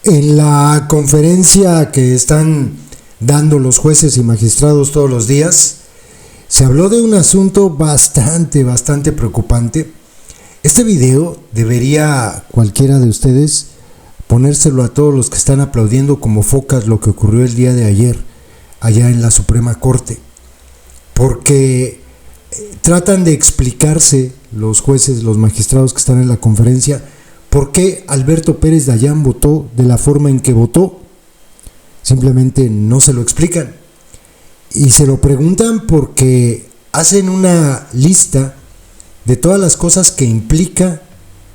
En la conferencia que están dando los jueces y magistrados todos los días, se habló de un asunto bastante preocupante. Este video debería cualquiera de ustedes ponérselo a todos los que están aplaudiendo como focas lo que ocurrió el día de ayer allá en la Suprema Corte, porque tratan de explicarse los jueces, los magistrados que están en la conferencia, por qué Alberto Pérez Dayán votó de la forma en que votó. Simplemente no se lo explican. Y se lo preguntan porque hacen una lista de todas las cosas que implica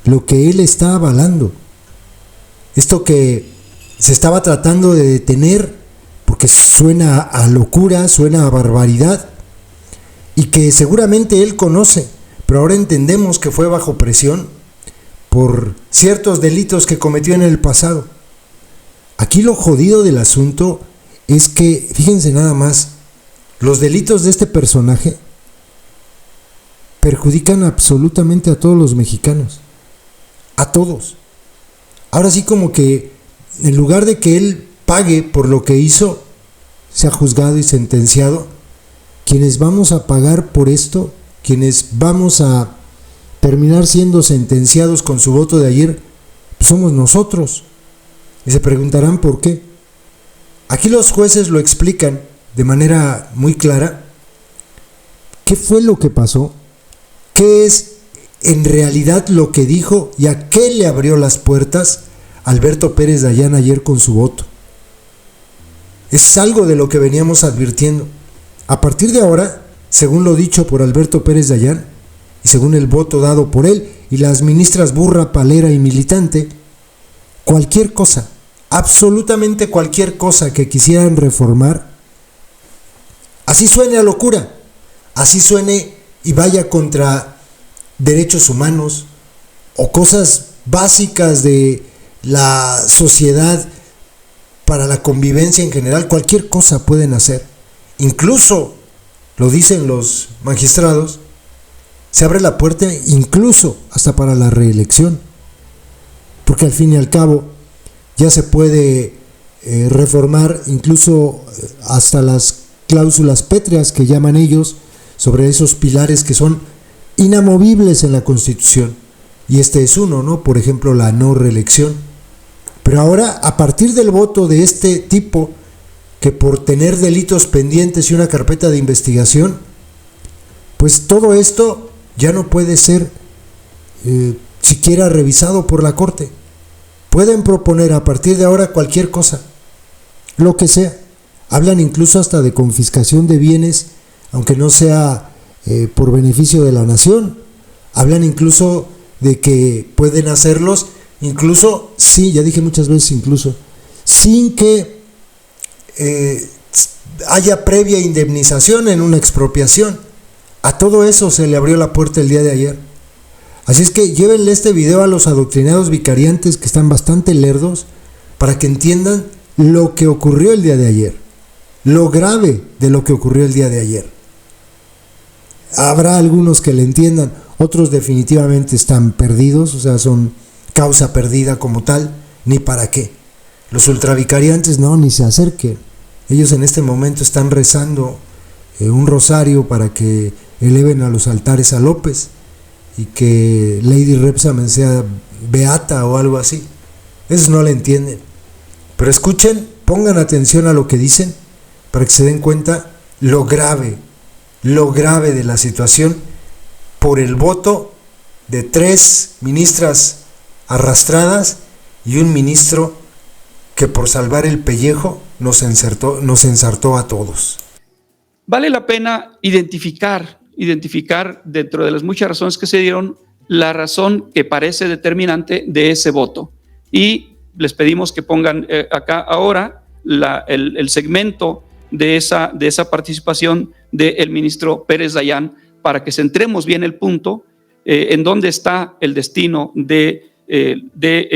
lo que él está avalando. Esto que se estaba tratando de detener, porque suena a locura, suena a barbaridad, y que seguramente él conoce, pero ahora entendemos que fue bajo presión por ciertos delitos que cometió en el pasado. Aquí lo jodido del asunto es que, fíjense nada más, los delitos de este personaje perjudican absolutamente a todos los mexicanos, a todos. Ahora sí, como que en lugar de que él pague por lo que hizo, sea juzgado y sentenciado, quienes vamos a pagar por esto, quienes vamos a terminar siendo sentenciados con su voto de ayer, pues somos nosotros. Y se preguntarán por qué. Aquí los jueces lo explican de manera muy clara. ¿Qué fue lo que pasó? ¿Qué es en realidad lo que dijo y a qué le abrió las puertas Alberto Pérez Dayán ayer con su voto? Es algo de lo que veníamos advirtiendo. A partir de ahora, según lo dicho por Alberto Pérez Dayán, y según el voto dado por él y las ministras Burra, Palera y Militante, cualquier cosa, absolutamente cualquier cosa que quisieran reformar, así suene a locura, así suene y vaya contra derechos humanos o cosas básicas de la sociedad para la convivencia en general, cualquier cosa pueden hacer. Incluso, lo dicen los magistrados, se abre la puerta incluso hasta para la reelección, porque al fin y al cabo ya se puede reformar incluso hasta las cláusulas pétreas que llaman ellos, sobre esos pilares que son inamovibles en la Constitución, y este es uno, ¿no? Por ejemplo, la no reelección. Pero ahora, a partir del voto de este tipo, que por tener delitos pendientes y una carpeta de investigación, pues todo esto ya no puede ser siquiera revisado por la Corte. Pueden proponer a partir de ahora cualquier cosa, lo que sea. Hablan incluso hasta de confiscación de bienes, aunque no sea por beneficio de la nación. Hablan incluso de que pueden hacerlos, incluso, sí, ya dije muchas veces incluso, sin que haya previa indemnización en una expropiación. A todo eso se le abrió la puerta el día de ayer. Así es que llévenle este video a los adoctrinados vicariantes que están bastante lerdos para que entiendan lo que ocurrió el día de ayer, lo grave de lo que ocurrió el día de ayer. Habrá algunos que le entiendan, otros definitivamente están perdidos, o sea, son causa perdida como tal, ni para qué. Los ultravicariantes no, ni se acerquen. Ellos en este momento están rezando un rosario para que eleven a los altares a López y que Lady Repsamen sea beata o algo así. Esos no le entienden. Pero escuchen, pongan atención a lo que dicen para que se den cuenta lo grave de la situación por el voto de 3 ministras arrastradas y un ministro que por salvar el pellejo nos ensartó a todos. Vale la pena identificar dentro de las muchas razones que se dieron, la razón que parece determinante de ese voto. Y les pedimos que pongan acá ahora el segmento de esa participación del ministro Pérez Dayán, para que centremos bien el punto en dónde está el destino de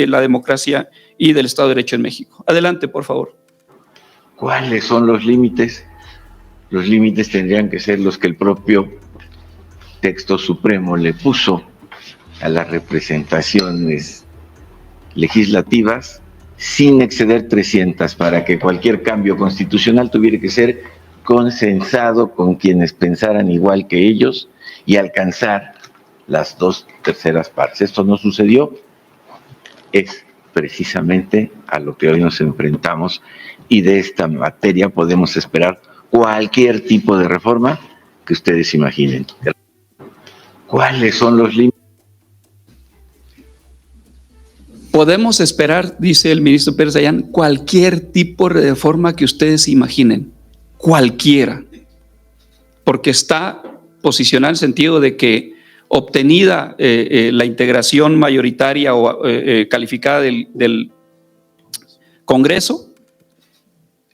la democracia y del Estado de Derecho en México. Adelante, por favor. ¿Cuáles son los límites? Los límites tendrían que ser los que el propio texto supremo le puso a las representaciones legislativas sin exceder 300, para que cualquier cambio constitucional tuviera que ser consensado con quienes pensaran igual que ellos y alcanzar las 2/3 partes. Esto no sucedió, es precisamente a lo que hoy nos enfrentamos, y de esta materia podemos esperar cualquier tipo de reforma que ustedes imaginen. ¿Cuáles son los límites? Podemos esperar, dice el ministro Pérez Dayán, cualquier tipo de reforma que ustedes imaginen, cualquiera, porque está posicionado en el sentido de que obtenida la integración mayoritaria o calificada del Congreso,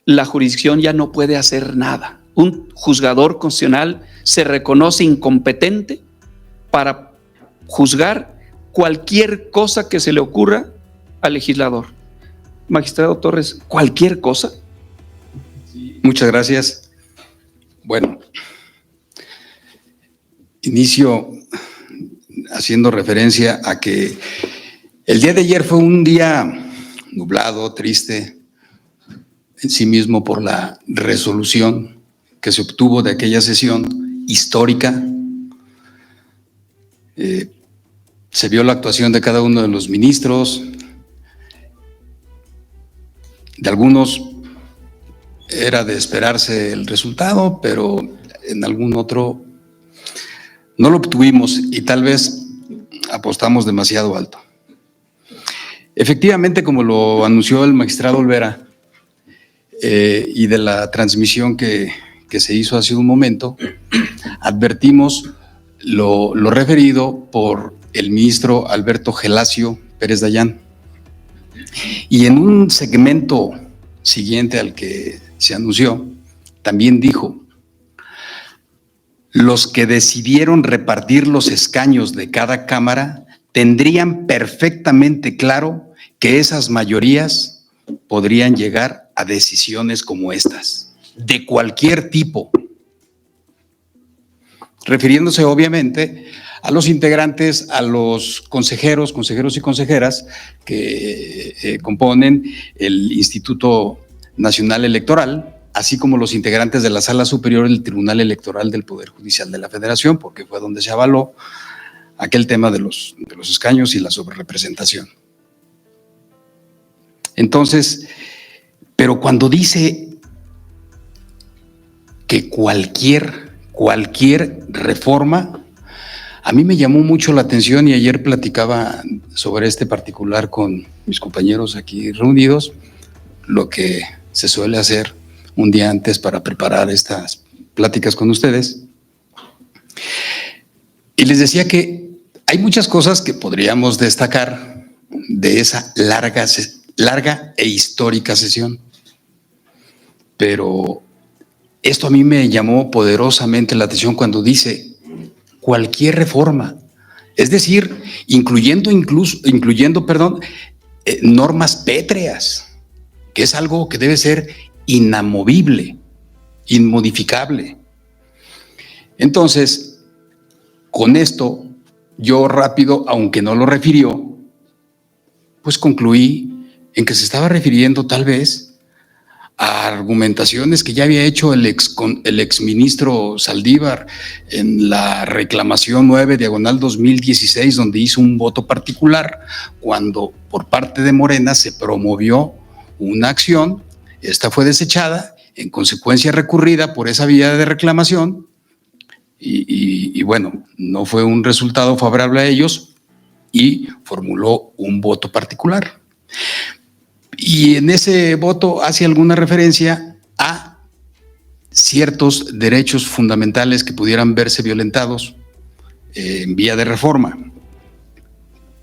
la jurisdicción ya no puede hacer nada. Un juzgador constitucional se reconoce incompetente para juzgar cualquier cosa que se le ocurra al legislador. Magistrado Torres, ¿cualquier cosa? Sí, muchas gracias. Bueno, inicio haciendo referencia a que el día de ayer fue un día nublado, triste en sí mismo por la resolución que se obtuvo de aquella sesión histórica. Se vio la actuación de cada uno de los ministros, de algunos era de esperarse el resultado, pero en algún otro no lo obtuvimos y tal vez apostamos demasiado alto. Efectivamente, como lo anunció el magistrado Olvera, y de la transmisión que se hizo hace un momento, advertimos lo referido por el ministro Alberto Gelasio Pérez Dayán. Y en un segmento siguiente al que se anunció, también dijo: los que decidieron repartir los escaños de cada cámara tendrían perfectamente claro que esas mayorías podrían llegar a decisiones como estas, de cualquier tipo, refiriéndose obviamente a los integrantes, a los consejeros y consejeras que componen el Instituto Nacional Electoral, así como los integrantes de la Sala Superior del Tribunal Electoral del Poder Judicial de la Federación, porque fue donde se avaló aquel tema de los escaños y la sobrerepresentación. Entonces, pero cuando dice que cualquier reforma, a mí me llamó mucho la atención y ayer platicaba sobre este particular con mis compañeros aquí reunidos, lo que se suele hacer un día antes para preparar estas pláticas con ustedes. Y les decía que hay muchas cosas que podríamos destacar de esa larga e histórica sesión. Pero esto a mí me llamó poderosamente la atención cuando dice cualquier reforma, es decir, incluyendo normas pétreas, que es algo que debe ser inamovible, inmodificable. Entonces, con esto, yo rápido, aunque no lo refirió, pues concluí en que se estaba refiriendo tal vez a argumentaciones que ya había hecho el exministro Saldívar en la reclamación 9/2016, donde hizo un voto particular cuando por parte de Morena se promovió una acción. Esta fue desechada, en consecuencia recurrida por esa vía de reclamación y bueno, no fue un resultado favorable a ellos y formuló un voto particular. Y en ese voto hace alguna referencia a ciertos derechos fundamentales que pudieran verse violentados en vía de reforma.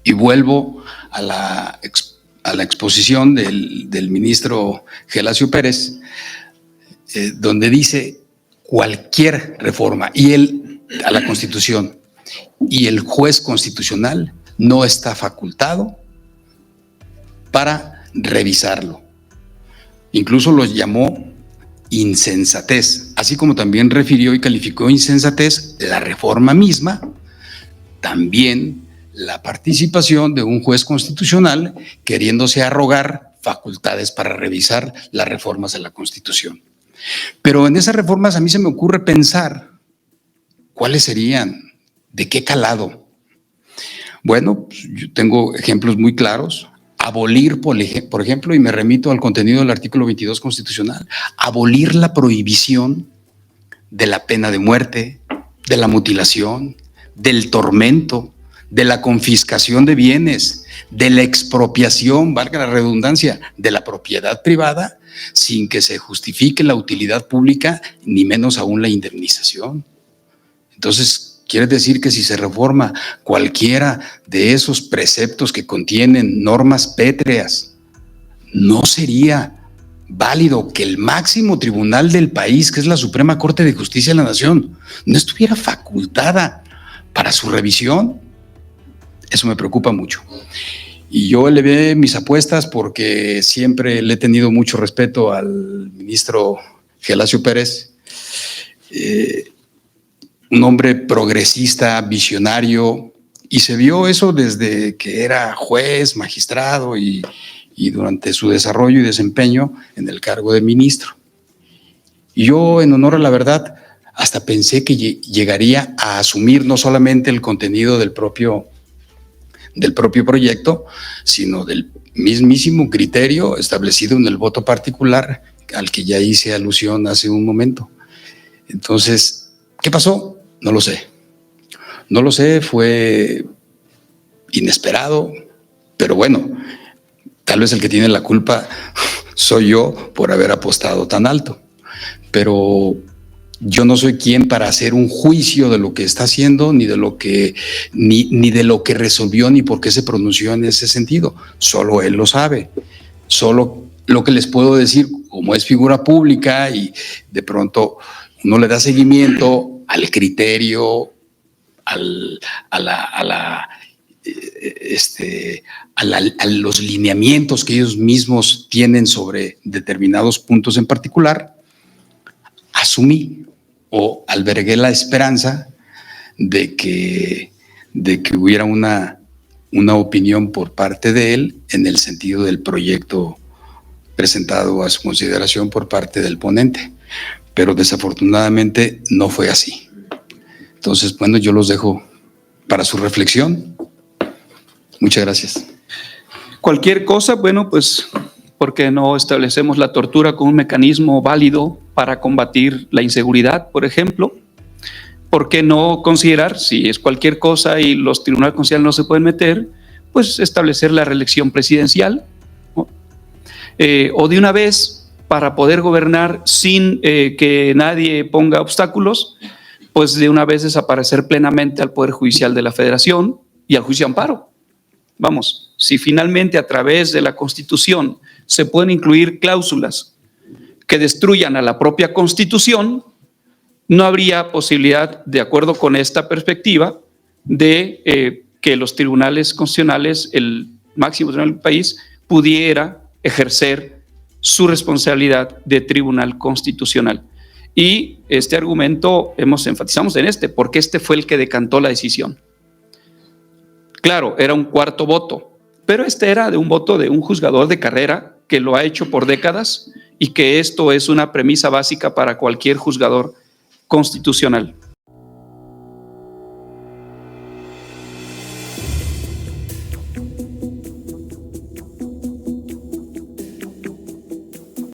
Y vuelvo a la exposición del ministro Gelasio Pérez, donde dice cualquier reforma a la Constitución, y el juez constitucional no está facultado para revisarlo. Incluso los llamó insensatez, así como también refirió y calificó insensatez la reforma misma, también la participación de un juez constitucional queriéndose arrogar facultades para revisar las reformas de la Constitución. Pero en esas reformas a mí se me ocurre pensar cuáles serían, de qué calado. Bueno, pues yo tengo ejemplos muy claros. Abolir, por ejemplo, y me remito al contenido del artículo 22 constitucional, abolir la prohibición de la pena de muerte, de la mutilación, del tormento, de la confiscación de bienes, de la expropiación, valga la redundancia, de la propiedad privada, sin que se justifique la utilidad pública, ni menos aún la indemnización. Entonces, quiere decir que si se reforma cualquiera de esos preceptos que contienen normas pétreas, no sería válido que el máximo tribunal del país, que es la Suprema Corte de Justicia de la Nación, no estuviera facultada para su revisión. Eso me preocupa mucho. Y yo elevé mis apuestas porque siempre le he tenido mucho respeto al ministro Gelasio Pérez, un hombre progresista, visionario, y se vio eso desde que era juez, magistrado y durante su desarrollo y desempeño en el cargo de ministro. Y yo, en honor a la verdad, hasta pensé que llegaría a asumir no solamente el contenido del propio proyecto, sino del mismísimo criterio establecido en el voto particular al que ya hice alusión hace un momento. Entonces, ¿qué pasó? No lo sé. No lo sé, fue inesperado, pero bueno, tal vez el que tiene la culpa soy yo por haber apostado tan alto. Pero yo no soy quien para hacer un juicio de lo que está haciendo, ni de lo que resolvió, ni por qué se pronunció en ese sentido. Solo él lo sabe. Solo lo que les puedo decir, como es figura pública y de pronto uno le da seguimiento al criterio, a los lineamientos que ellos mismos tienen sobre determinados puntos en particular, asumí o albergué la esperanza de que hubiera una opinión por parte de él en el sentido del proyecto presentado a su consideración por parte del ponente, pero desafortunadamente no fue así. Entonces, bueno, yo los dejo para su reflexión. Muchas gracias. Cualquier cosa, bueno, pues, ¿por qué no establecemos la tortura como un mecanismo válido para combatir la inseguridad, por ejemplo? ¿Por qué no considerar, si es cualquier cosa y los tribunales constitucionales no se pueden meter, pues establecer la reelección presidencial, ¿no? O de una vez, para poder gobernar sin que nadie ponga obstáculos, pues de una vez desaparecer plenamente al Poder Judicial de la Federación y al juicio de amparo. Vamos, si finalmente a través de la Constitución se pueden incluir cláusulas que destruyan a la propia Constitución, no habría posibilidad, de acuerdo con esta perspectiva, de que los tribunales constitucionales, el máximo tribunal del país, pudiera ejercer su responsabilidad de tribunal constitucional. Y este argumento enfatizamos en porque este fue el que decantó la decisión. Claro, era un cuarto voto, pero este era de un voto de un juzgador de carrera que lo ha hecho por décadas y que esto es una premisa básica para cualquier juzgador constitucional.